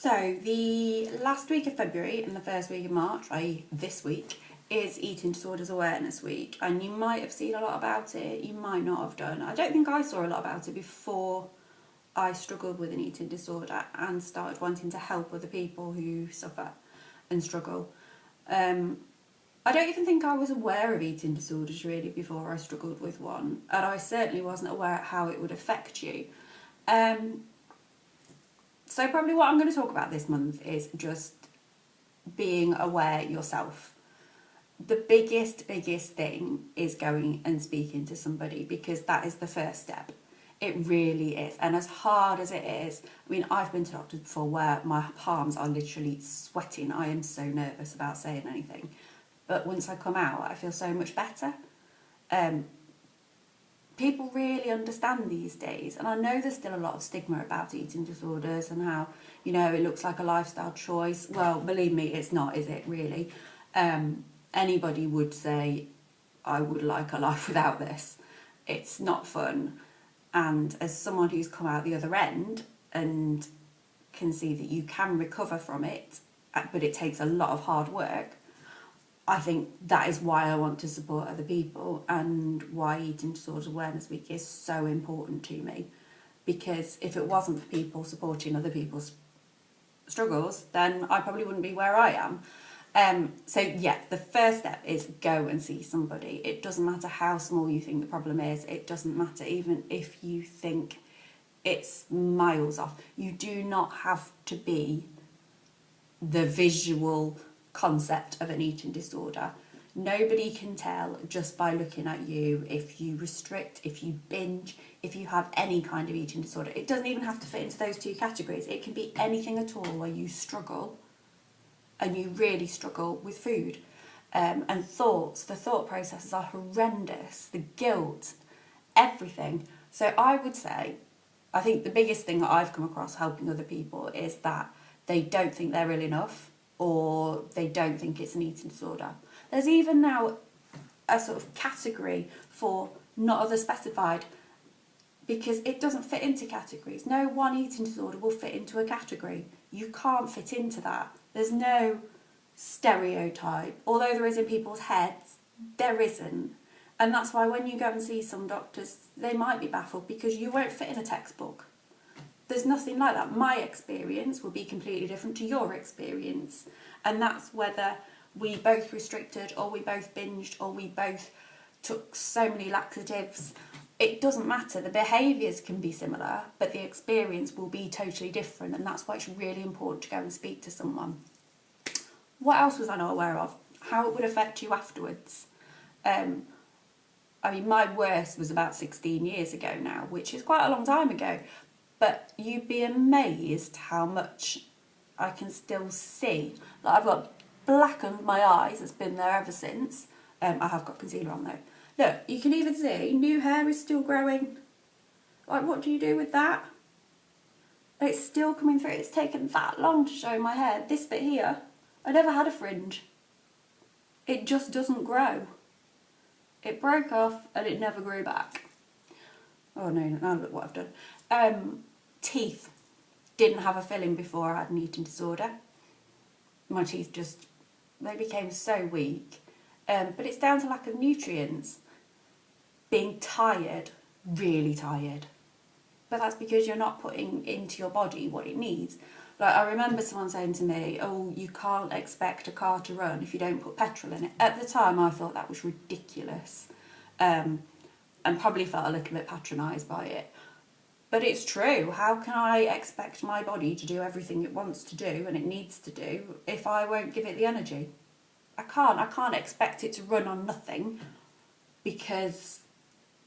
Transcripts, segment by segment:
So the last week of February and the first week of March, i.e. this week, is Eating Disorders Awareness Week, and you might have seen a lot about it, you might not have done. I don't think I saw a lot about it before I struggled with an eating disorder and started wanting to help other people who suffer and struggle. I don't even think I was aware of eating disorders really before I struggled with one, and I certainly wasn't aware of how it would affect you. So probably what I'm going to talk about this month is just being aware yourself. The biggest thing is going and speaking to somebody, because that is the first step. It really is. And as hard as it is, I mean, I've been to doctors before where my palms are literally sweating. I am so nervous about saying anything. But once I come out, I feel so much better. People really understand these days, and I know there's still a lot of stigma about eating disorders and how, you know, it looks like a lifestyle choice. Well, believe me, it's not, is it really? Anybody would say, I would like a life without this. It's not fun. And as someone who's come out the other end and can see that you can recover from it, but it takes a lot of hard work, I think that is why I want to support other people, and why Eating Disorders Awareness Week is so important to me. Because if it wasn't for people supporting other people's struggles, then I probably wouldn't be where I am. So yeah, the first step is go and see somebody. It doesn't matter how small you think the problem is. It doesn't matter even if you think it's miles off. You do not have to be the visual concept of an eating disorder. Nobody can tell just by looking at you if you restrict, if you binge, if you have any kind of eating disorder. It doesn't even have to fit into those two categories. It can be anything at all where you struggle, and you really struggle with food. And thoughts, the thought processes are horrendous, the guilt, everything. So I would say, I think the biggest thing that I've come across helping other people is that they don't think they're ill enough, or they don't think it's an eating disorder. There's even now a sort of category for not other specified, because it doesn't fit into categories. No one eating disorder will fit into a category. You can't fit into that. There's no stereotype. Although there is in people's heads, there isn't. And that's why when you go and see some doctors, they might be baffled, because you won't fit in a textbook. There's nothing like that. My experience will be completely different to your experience. And that's whether we both restricted, or we both binged, or we both took so many laxatives. It doesn't matter. The behaviours can be similar, but the experience will be totally different. And that's why it's really important to go and speak to someone. What else was I not aware of? How it would affect you afterwards. I mean, my worst was about 16 years ago now, which is quite a long time ago. But you'd be amazed how much I can still see. Like, I've got black under my eyes, it's been there ever since. I have got concealer on though. Look, you can even see new hair is still growing. Like, what do you do with that? It's still coming through. It's taken that long to show my hair. This bit here, I never had a fringe. It just doesn't grow. It broke off and it never grew back. Oh no, now look what I've done. Teeth. Didn't have a filling before I had an eating disorder. My teeth just, they became so weak. But it's down to lack of nutrients. Being tired, really tired. But that's because you're not putting into your body what it needs. Like, I remember someone saying to me, oh, you can't expect a car to run if you don't put petrol in it. At the time, I thought that was ridiculous. And probably felt a little bit patronised by it. But it's true. How can I expect my body to do everything it wants to do and it needs to do if I won't give it the energy? I can't expect it to run on nothing because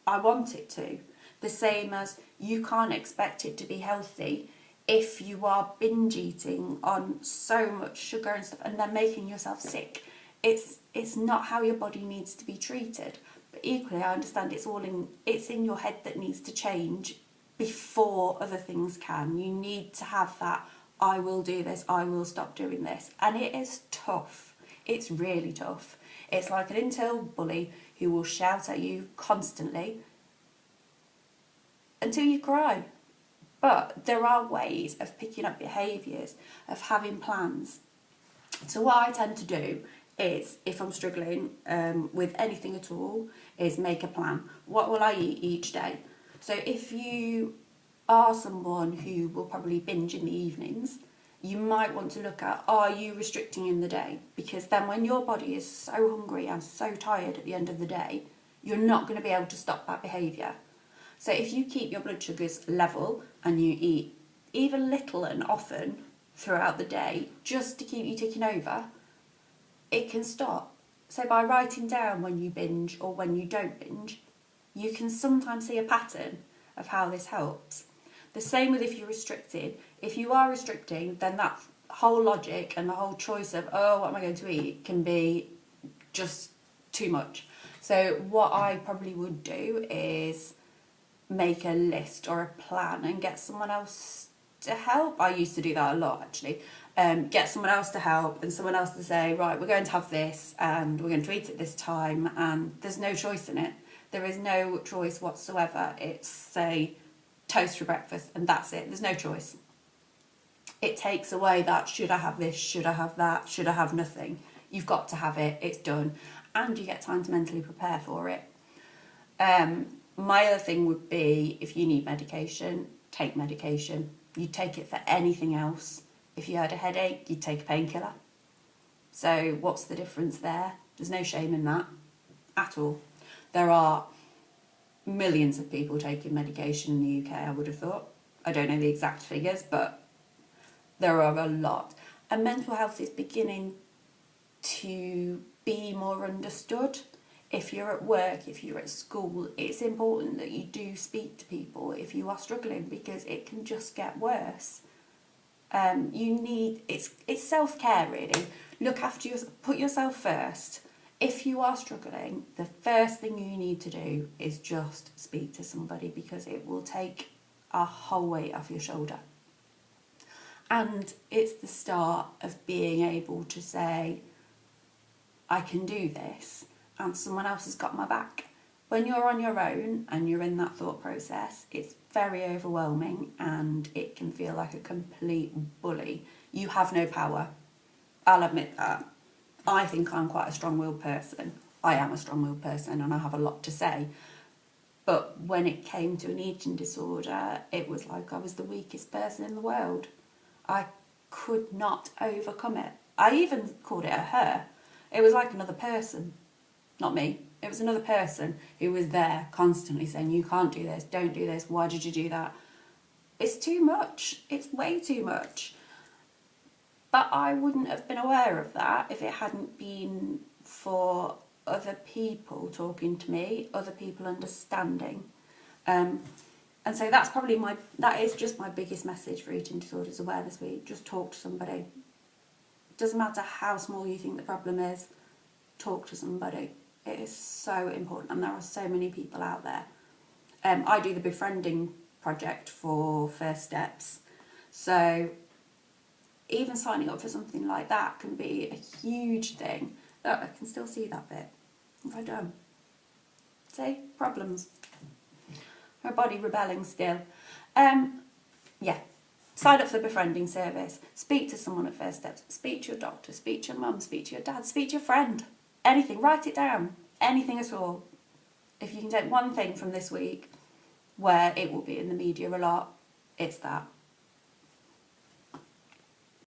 I want it to. The same as you can't expect it to be healthy if you are binge eating on so much sugar and stuff and then making yourself sick. It's not how your body needs to be treated. But equally, I understand it's in your head that needs to change before other things can. You need to have that, I will do this, I will stop doing this. And it is tough. It's really tough. It's like an internal bully who will shout at you constantly until you cry. But there are ways of picking up behaviours, of having plans. So what I tend to do is, if I'm struggling with anything at all, is make a plan. What will I eat each day? So if you are someone who will probably binge in the evenings, you might want to look at, are you restricting in the day? Because then when your body is so hungry and so tired at the end of the day, you're not going to be able to stop that behaviour. So if you keep your blood sugars level and you eat even little and often throughout the day just to keep you ticking over, it can stop. So by writing down when you binge or when you don't binge, you can sometimes see a pattern of how this helps. The same with if you're restricted. If you are restricting, then that whole logic and the whole choice of, oh, what am I going to eat, can be just too much. So what I probably would do is make a list or a plan and get someone else to help. I used to do that a lot, actually. Get someone else to help and someone else to say, right, we're going to have this and we're going to eat it this time, and there's no choice in it. There is no choice whatsoever. It's, say, toast for breakfast and that's it. There's no choice. It takes away that, should I have this, should I have that, should I have nothing. You've got to have it, it's done, and you get time to mentally prepare for it. My other thing would be, if you need medication, take medication. You'd take it for anything else. If you had a headache, you'd take a painkiller. So what's the difference there? There's no shame in that at all. There are millions of people taking medication in the UK, I would have thought. I don't know the exact figures, but there are a lot. And mental health is beginning to be more understood. If you're at work, if you're at school, it's important that you do speak to people if you are struggling, because it can just get worse. It's self-care, really. Look after yourself, put yourself first. If you are struggling, the first thing you need to do is just speak to somebody, because it will take a whole weight off your shoulder. And it's the start of being able to say, I can do this, and someone else has got my back. When you're on your own and you're in that thought process, it's very overwhelming and it can feel like a complete bully. You have no power. I'll admit that. I think I'm quite a strong-willed person. I am a strong-willed person and I have a lot to say. But when it came to an eating disorder, it was like I was the weakest person in the world. I could not overcome it. I even called it a her. It was like another person, not me. It was another person who was there constantly saying, you can't do this, don't do this, why did you do that? It's too much. It's way too much. But I wouldn't have been aware of that if it hadn't been for other people talking to me, other people understanding. And so that's probably that is just my biggest message for Eating Disorders Awareness Week. Just talk to somebody. It doesn't matter how small you think the problem is, talk to somebody. It is so important, and there are so many people out there. I do the befriending project for First Steps. So even signing up for something like that can be a huge thing. Look, I can still see that bit. What have I done? See? Problems. My body rebelling still. Yeah. Sign up for the befriending service. Speak to someone at First Steps. Speak to your doctor. Speak to your mum. Speak to your dad. Speak to your friend. Anything. Write it down. Anything at all. If you can take one thing from this week, where it will be in the media a lot, it's that.